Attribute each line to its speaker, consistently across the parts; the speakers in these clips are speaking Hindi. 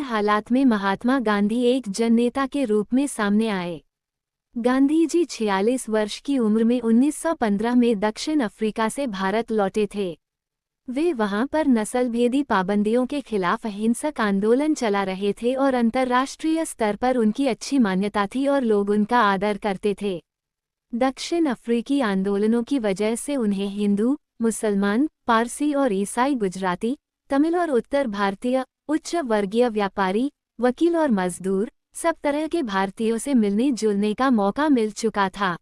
Speaker 1: हालात में महात्मा गांधी एक जननेता के रूप में सामने आए। गांधी जी 46 वर्ष की उम्र में 1915 में दक्षिण अफ्रीका से भारत लौटे थे। वे वहां पर नस्लभेदी पाबंदियों के खिलाफ अहिंसक आंदोलन चला रहे थे और अंतर्राष्ट्रीय स्तर पर उनकी अच्छी मान्यता थी और लोग उनका आदर करते थे। दक्षिण अफ्रीकी आंदोलनों की वजह से उन्हें हिंदू, मुसलमान, पारसी और ईसाई, गुजराती, तमिल और उत्तर भारतीय, उच्च वर्गीय व्यापारी, वकील और मजदूर, सब तरह के भारतीयों से मिलने जुलने का मौका मिल चुका था।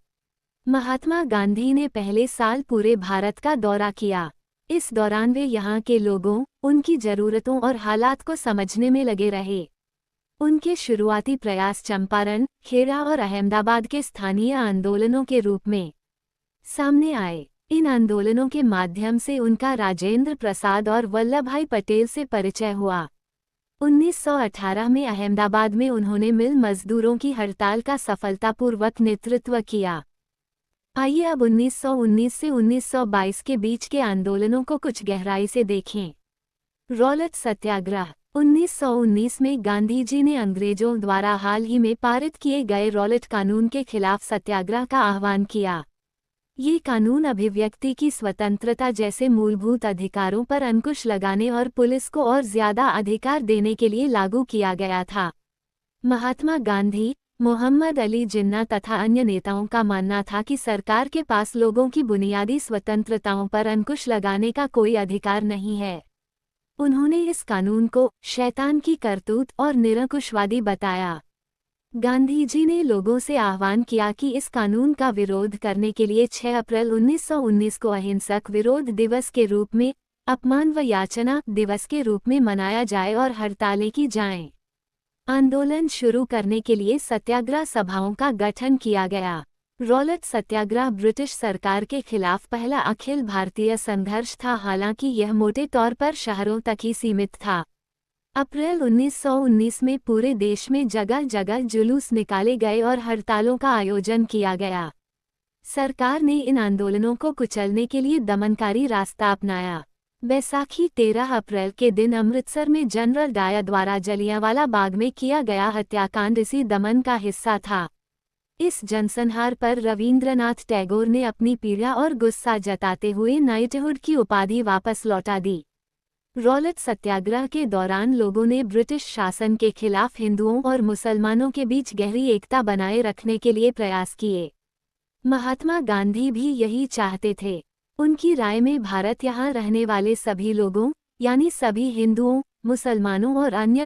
Speaker 1: महात्मा गांधी ने पहले साल पूरे भारत का दौरा किया। इस दौरान वे यहाँ के लोगों, उनकी ज़रूरतों और हालात को समझने में लगे रहे। उनके शुरुआती प्रयास चंपारण, खेड़ा और अहमदाबाद के स्थानीय आंदोलनों के रूप में सामने आए। इन आंदोलनों के माध्यम से उनका राजेंद्र प्रसाद और वल्लभ भाई पटेल से परिचय हुआ। 1918 में अहमदाबाद में उन्होंने मिल मजदूरों की हड़ताल का सफलतापूर्वक नेतृत्व किया। आइए अब 1919 से 1922 के बीच के आंदोलनों को कुछ गहराई से देखें। रॉलेट सत्याग्रह। 1919 में गांधी जी ने अंग्रेजों द्वारा हाल ही में पारित किए गए रॉलेट कानून के खिलाफ सत्याग्रह का आह्वान किया। ये कानून अभिव्यक्ति की स्वतंत्रता जैसे मूलभूत अधिकारों पर अंकुश लगाने और पुलिस को और ज्यादा अधिकार देने के लिए लागू किया गया था। महात्मा गांधी, मोहम्मद अली जिन्ना तथा अन्य नेताओं का मानना था कि सरकार के पास लोगों की बुनियादी स्वतंत्रताओं पर अंकुश लगाने का कोई अधिकार नहीं है। उन्होंने इस कानून को शैतान की करतूत और निरंकुशवादी बताया। गांधी जी ने लोगों से आह्वान किया कि इस कानून का विरोध करने के लिए 6 अप्रैल 1919 को अहिंसक विरोध दिवस के रूप में, अपमान व याचना दिवस के रूप में मनाया जाए और हड़तालें की जाएं। आंदोलन शुरू करने के लिए सत्याग्रह सभाओं का गठन किया गया। रॉलेट सत्याग्रह ब्रिटिश सरकार के खिलाफ पहला अखिल भारतीय संघर्ष था, हालांकि यह मोटे तौर पर शहरों तक ही सीमित था। अप्रैल 1919 में पूरे देश में जगह जगह जुलूस निकाले गए और हड़तालों का आयोजन किया गया। सरकार ने इन आंदोलनों को कुचलने के लिए दमनकारी रास्ता अपनाया। बैसाखी 13 अप्रैल के दिन अमृतसर में जनरल डायर द्वारा जलियांवाला बाग में किया गया हत्याकांड इसी दमन का हिस्सा था। इस जनसंहार पर रवींद्रनाथ टैगोर ने अपनी पीड़ा और गुस्सा जताते हुए नाइटहुड की उपाधि वापस लौटा दी। रॉलेट सत्याग्रह के दौरान लोगों ने ब्रिटिश शासन के खिलाफ हिंदुओं और मुसलमानों के बीच गहरी एकता बनाए रखने के लिए प्रयास किए। महात्मा गांधी भी यही चाहते थे। उनकी राय में भारत यहाँ रहने वाले सभी लोगों, यानी सभी हिंदुओं, मुसलमानों और अन्य